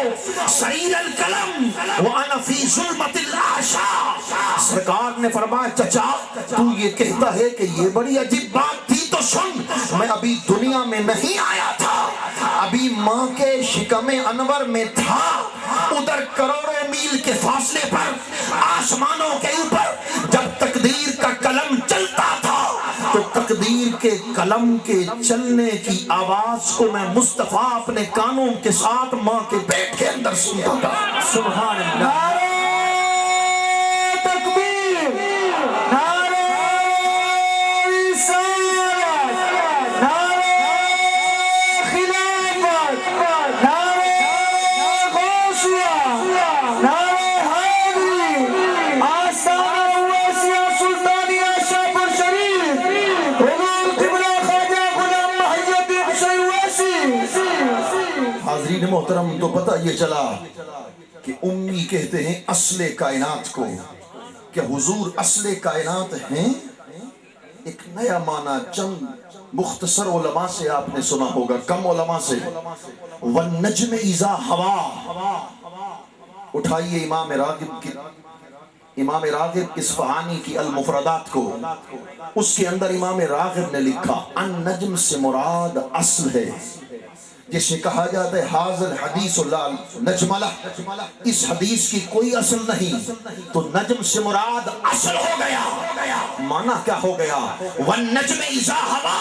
شریر الکلام وانا فی ظلمت الاحشاء. سرکار نے فرمایا چچا تو یہ کہتا ہے کہ یہ بڑی عجیب بات تھی، تو سن، میں ابھی دنیا میں نہیں آیا تھا، ابھی ماں کے شکم انور میں تھا. ادھر کروڑوں میل کے فاصلے پر آسمانوں کے اوپر جب تقدیر کا قلم چلتا تھا تو تقدیر کے قلم کے چلنے کی آواز کو میں مصطفیٰ اپنے کانوں کے ساتھ ماں کے پیٹ کے اندر سنتا تھا. سبحان اللہ. حاضرین محترم تو پتہ یہ چلا کہ امی کہتے ہیں اصل کائنات کو، کہ حضور اصل کائنات ہیں؟ ایک نیا معنی چند مختصر علماء سے آپ نے سنا ہوگا، کم علماء سے، والنجم اذا ہوا۔ اٹھائیے امام راغب اصفہانی کی المفردات کو، اس کے اندر امام راغب نے لکھا النجم سے مراد اصل ہے، جسے کہا جاتا ہے حاضر حدیث اللہ نجملہ، اس حدیث کی کوئی اصل نہیں، تو نجم سے مراد اصل ہو گیا۔ معنی کیا ہو گیا؟ والنجم اذا ہوا،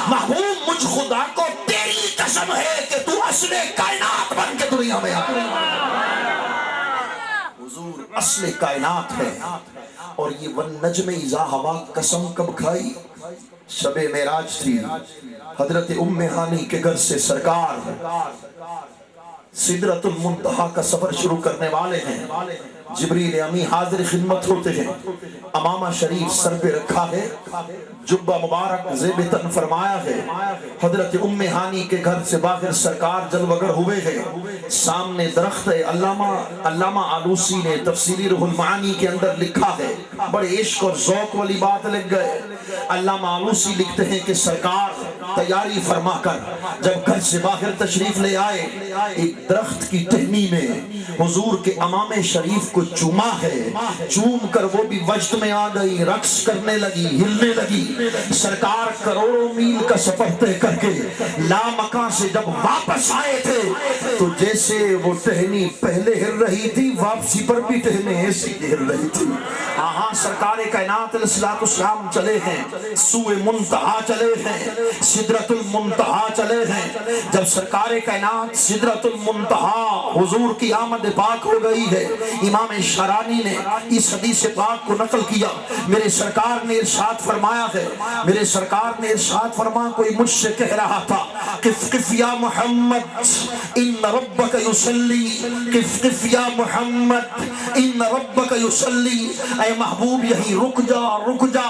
محبوب مجھ خدا کو تیری قسم ہے کہ تو اصل کائنات بن کے دنیا میں آیا۔ حضور اصل کائنات ہے، اور یہ والنجم اذا ہوا قسم کب کھائی؟ شب معراج تھی، حضرت ام ہانی کے گھر سے سرکار سدرۃ المنتہا کا سفر شروع کرنے والے ہیں، جبریل امی حاضر خدمت ہوتے ہیں، امامہ شریف سر پہ رکھا ہے، جبہ مبارک زیب تن فرمایا ہے، حضرت ام ہانی کے گھر سے باہر سرکار جلوگر ہوئے ہیں، سامنے درخت ہے۔ علامہ آلوسی نے تفسیری روح المعانی کے اندر لکھا ہے، بڑے عشق اور ذوق والی بات لکھ گئے۔ علامہ آلوسی لکھتے ہیں کہ سرکار تیاری فرما کر جب گھر سے باہر تشریف لے آئے، ایک درخت کی ٹہنی میں حضور کے امام شریف کو چوما ہے، چوم کر وہ بھی وجد میں آ گئی، رقص کرنے لگی، ہلنے لگی۔ سرکار کروڑوں میل کا سفر طے کر کے لامکاں سے جب واپس آئے تھے تو جیسے وہ ٹہنی پہلے ہل رہی تھی، واپسی پر بھی ٹہنے ایسی ہل رہی تھی۔ ہاں سرکار کائنات علیہ السلام چلے ہیں، سوئے منتہا چلے ہیں، سدرۃ المنتہا چلے ہیں۔ جب سرکار کائنات سدرۃ المنتہا حضور کی آمد پاک ہو گئی ہے، امام شرانی نے اس حدیث پاک کو نقل کیا، میرے سرکار نے ارشاد فرمایا ہے، میرے سرکار نے ارشاد فرمایا، کوئی مجھ سے کہہ رہا تھا قف قف یا محمد ان ربک یصلی، قف قف یا محمد ان ربک یصلی، اے محبوب یہی رک جا، رک جا،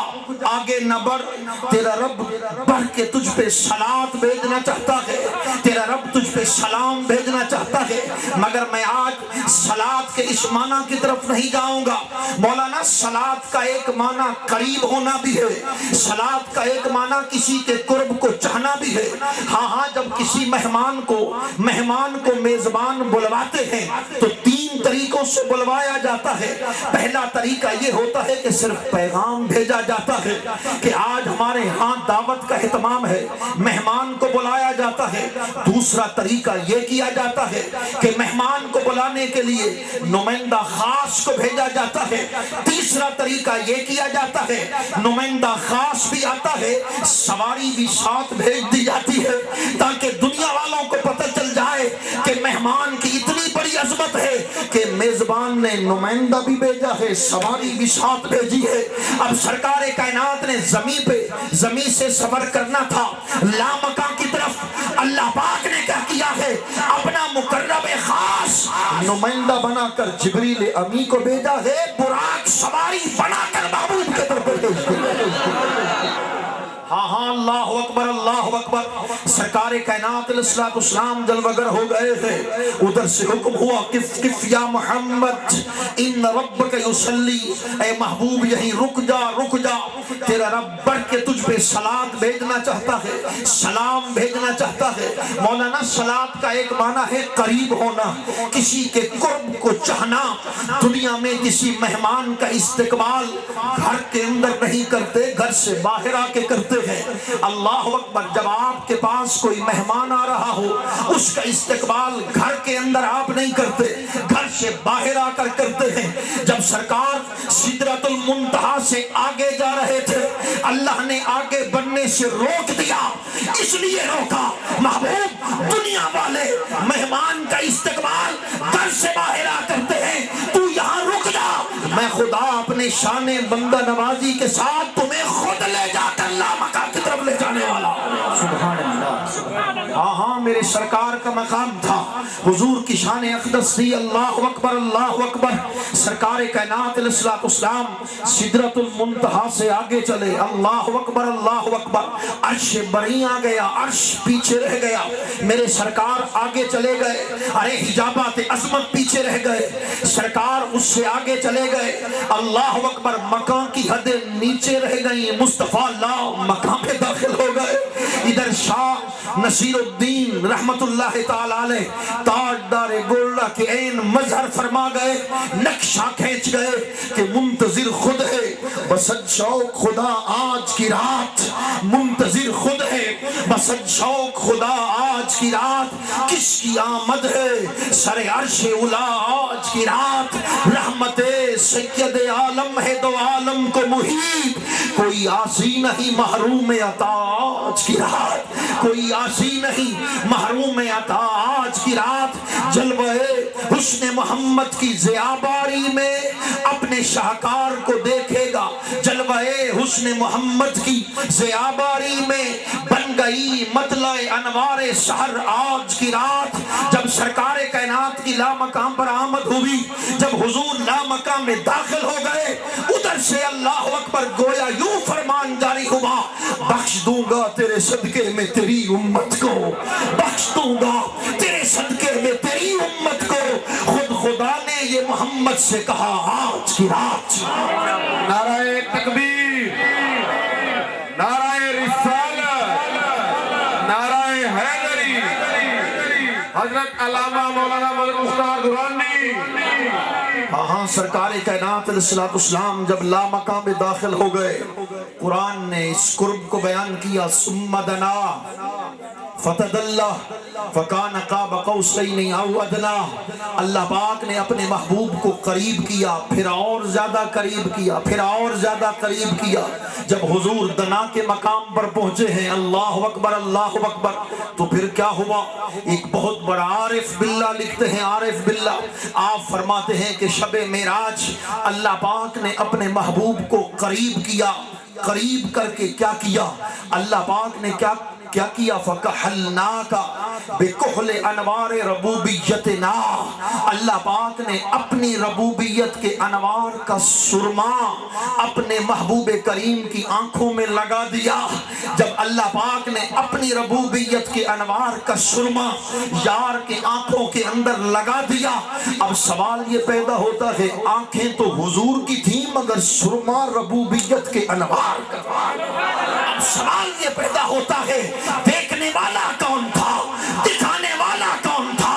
آگے نہ بڑھ، تیرا رب بڑھ کے تجھ پہ صلات بھیجنا چاہتا ہے، تیرا رب تجھ پہ سلام بھیجنا چاہتا ہے، مگر میں آج صلات کے اس معنی کی طرف نہیں جاؤں گا۔ مولانا صلات کا ایک معنی قریب ہونا بھی ہے، صلات کا ایک معنی کسی کے قرب کو چاہنا بھی ہے۔ ہاں جب کسی مہمان کو میزبان بلواتے ہیں تو تین طریقوں سے بلوایا جاتا ہے۔ پہلا طریقہ یہ ہوتا ہے کہ صرف پیغام بھیجا جاتا ہے کہ آج ہمارے ہاں دعوت کا اہتمام ہے، مہمان کو بلایا جاتا ہے۔ دوسرا طریقہ یہ کیا جاتا ہے کہ مہمان کو بلانے کے لیے نمائندہ خاص کو بھیجا جاتا ہے۔ تیسرا طریقہ یہ کیا جاتا ہے نمائندہ خاص بھی آتا ہے، سواری بھی ساتھ بھیج دی جاتی ہے، تاکہ دنیا والوں کو پتہ چل جائے کہ مہمان کی اتنی بڑی عظمت ہے کہ میزبان نے نمائندہ بھی بھیجا ہے، سواری بھی ساتھ بھیجی ہے۔ اب سرکار کائنات نے زمین سے سفر کرنا تھا لامکاں کی طرف، اللہ پاک نے کیا کیا ہے، اپنا مقرب خاص نمائندہ بنا کر جبریل امی کو بھیجا ہے، براق سواری بنا کر محبوب کے طرف بھیج دیا۔ ہاں اللہ اکبر، اللہ اکبر۔ سرکار کائنات علیہ السلام جلوگر ہو گئے تھے، ادھر سے حکم ہوا قف قف یا محمد ان ربک یصلی، اے محبوب یہی رک جا، رک جا، تیرا رب بڑھ کے تجھ پہ صلات بھیجنا چاہتا ہے، سلام بھیجنا چاہتا ہے۔ مولانا صلات کا ایک معنی ہے قریب ہونا، کسی کے قرب کو چاہنا۔ دنیا میں کسی مہمان کا استقبال گھر کے اندر نہیں کرتے، گھر سے باہر آ کے کرتے ہیں۔ اللہ اکبر۔ جب آپ کے پاس کوئی مہمان آ رہا ہو، اس کا استقبال گھر کے اندر آپ نہیں کرتے، گھر سے باہر آ کر کرتے ہیں۔ جب سرکار سدرۃ المنتہا سے آگے جا رہے تھے، اللہ نے آگے بڑھنے سے روک دیا۔ اس لیے روکا، محبوب دنیا والے مہمان کا استقبال گھر سے باہر آ کرتے ہیں، تو یہاں رک جا، میں خدا اپنے شان بندہ نوازی کے ساتھ تمہیں خود لے جا کر لامکاں کی طرف لے جانے والا۔ سبحان اللہ۔ ہاں میرے سرکار کا مقام تھا، حضور کی شان اقدس تھی، اللہ اکبر اللہ اکبر۔ سرکار کائنات علیہ الصلوۃ والسلام سدرۃ المنتہا سے آگے چلے، اللہ اکبر اللہ اکبر۔ عرش بری آ گیا، عرش پیچھے رہ گیا، میرے سرکار آگے چلے گئے، ارے حجابات عظمت پیچھے رہ گئے، سرکار اس سے آگے چلے گئے، اللہ اکبر۔ مکان کی حدیں نیچے رہ گئی، مصطفیٰ اللہ مکان پہ داخل ہو گئے۔ ادھر شاہ نصیر الدین رحمت اللہ تعالی علیہ تاجدار گولڈا کے عین مظہر فرما گئے، نقشہ کھینچ گئے کہ منتظر خود ہے بسد شوق خدا آج کی رات، منتظر خود ہے بسد شوق خدا آج کی رات، کس کی آمد ہے سر عرش اولا آج کی رات، رحمت سید عالم ہے دو عالم کو محیط، کوئی آسی نہیں محروم عطا آج کی رات، کوئی آسی نہیں محروم عطا آج کی رات۔ جلوہ حسن محمد کی ضیاباری میں اپنے شاہکار کو دیکھے گا، جلوہ حسن محمد کی ضیاباری میں بن گئی مطلع انوار سحر آج کی رات۔ جب سرکار کائنات کی لامقام پر آمد ہوئی، جب حضور لامقام میں داخل ہو گئے، ادھر سے اللہ اکبر گویا یوں فرمان جاری ہوا، بخش دوں گا تیرے صدقے میں تیری امت کو، بخش دوں گا تیرے صدقے میں تیری امت کو، خود خدا نے یہ محمد سے کہا آج کی رات۔ نعرہ تکبیر، نعرہ رسالت، نعرہ حیدری، حضرت علامہ مولانا مدن مختار درانی۔ ہاں سرکار کائنات علیہ الصلوۃ والسلام جب لامقام میں داخل ہو گئے، قرآن نے اس قرب کو بیان کیا، ثم دنا فتدلہ فکان قاب قوسین او ادنی، اللہ پاک نے اپنے محبوب کو قریب کیا، پھر اور زیادہ قریب کیا، پھر اور زیادہ قریب کیا۔ جب حضور دنا کے مقام پر پہنچے ہیں، اللہ اکبر اللہ اکبر، تو پھر کیا ہوا؟ ایک بہت بڑا عارف باللہ لکھتے ہیں، عارف باللہ آپ فرماتے ہیں کہ شب معراج اللہ پاک نے اپنے محبوب کو قریب کیا، قریب کر کے کیا کیا؟ اللہ پاک نے کیا کیا؟ فَكَحَلْنَاكَ بِكُحْلِ انوار ربوبیتنا، اللہ پاک نے اپنی ربوبیت کے انوار کا سرما اپنے محبوب کریم کی آنکھوں میں لگا دیا۔ جب اللہ پاک نے اپنی ربوبیت کے انوار کا سرما یار کے آنکھوں کے اندر لگا دیا، اب سوال یہ پیدا ہوتا ہے، آنکھیں تو حضور کی تھیں مگر سرما ربوبیت کے انوار کا، اب سوال یہ پیدا ہوتا ہے، دیکھنے والا کون تھا؟ دکھانے والا کون تھا؟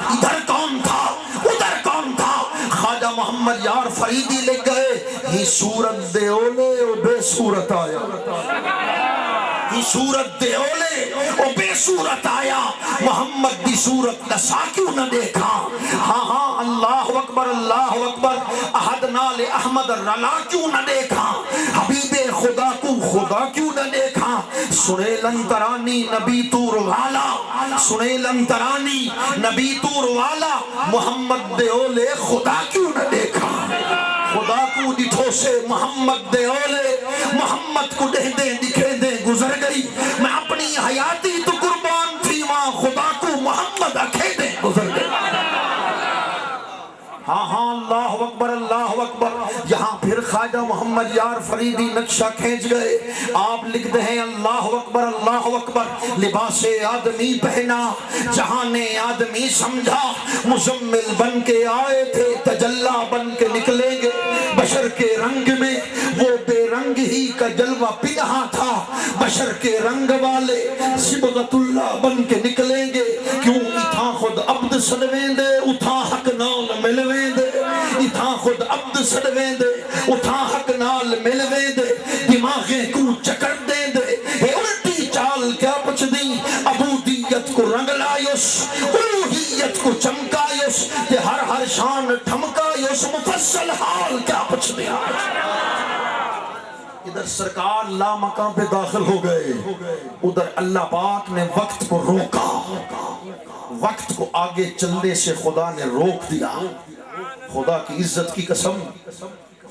ادھر کون تھا؟ ادھر کون تھا؟ خواجہ محمد یار فریدی لکھ گئے، ہی صورت دے اولے او بے صورت آیا، ہی صورت دے اولے او بے صورت آیا، محمد دی صورت نسا کیوں نہ دیکھا؟ ہاں ہاں اللہ اکبر اللہ اکبر، احد نال احمد رلا کیوں نہ دیکھا؟ حبیب خدا کو خدا کیوں نہ دیکھا؟ سنے لنترانی نبی تور والا، سنے لنترانی نبی تور والا، محمد دے اولے خدا کیوں نہ دیکھا؟ خدا کو ڈٹھو سے محمد دے اولے، محمد کو دہ دیں دکھے دیں گزر گئی، میں اپنی حیاتی تو قربان تھی وہاں، خدا کو محمد اکھے دیں گزر گئی۔ ہاں ہاں اللہ اکبر اللہ اکبر۔ یہاں پھر خواجہ محمد یار فریدی نقشہ کھینچ گئے، آپ لکھتے ہیں اللہ اکبر اللہ اکبر، لباس آدمی پہنا جہان آدمی سمجھا، مزمل بن کے آئے تھے تجلا بن کے نکلیں گے، بشر کے رنگ میں وہ بے رنگ ہی کا جلوہ پنہا تھا، بشر کے رنگ والے صبغت اللہ بن کے نکلیں گے، کیوں اتھا خود عبد سدویں دے اتھا حق نال ملویں دے، اتھا خود عبد سدویں دے اتھا حق نال ملویں دے، دماغیں کو چکر دیں دے، اے الٹی چال کیا پچھ دی، عبودیت کو رنگ لائیس، الوہیت کو چمکائیس، تے ہر شان ٹھمکائیس، مفصل حال کیا پچھ دیا۔ ادھر سرکار لا مقام پہ داخل ہو گئے، ادھر اللہ پاک نے وقت کو روکا، وقت کو آگے چلنے سے خدا نے روک دیا۔ خدا کی عزت کی قسم،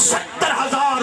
70,000